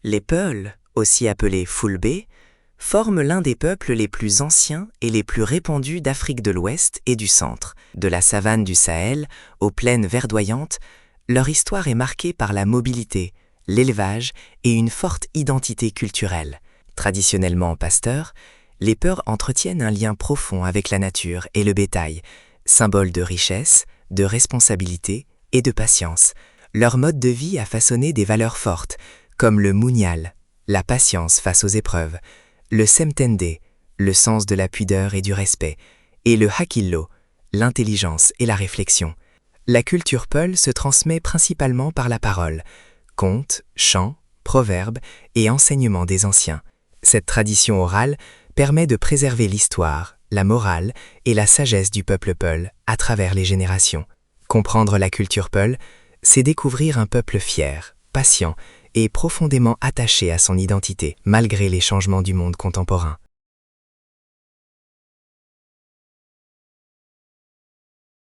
Les Peuls, aussi appelés Fulbe, forment l'un des peuples les plus anciens et les plus répandus d'Afrique de l'Ouest et du Centre. De la savane du Sahel aux plaines verdoyantes, leur histoire est marquée par la mobilité, l'élevage et une forte identité culturelle. Traditionnellement pasteurs, les Peuls entretiennent un lien profond avec la nature et le bétail, symbole de richesse, de responsabilité et de patience. Leur mode de vie a façonné des valeurs fortes, comme le Munyal, la patience face aux épreuves, le Semtende, le sens de la pudeur et du respect, et le Hakillo, l'intelligence et la réflexion. La culture Peul se transmet principalement par la parole, contes, chants, proverbes et enseignements des anciens. Cette tradition orale permet de préserver l'histoire, la morale et la sagesse du peuple Peul à travers les générations. Comprendre la culture Peul, c'est découvrir un peuple fier, patient et profondément attaché à son identité, malgré les changements du monde contemporain.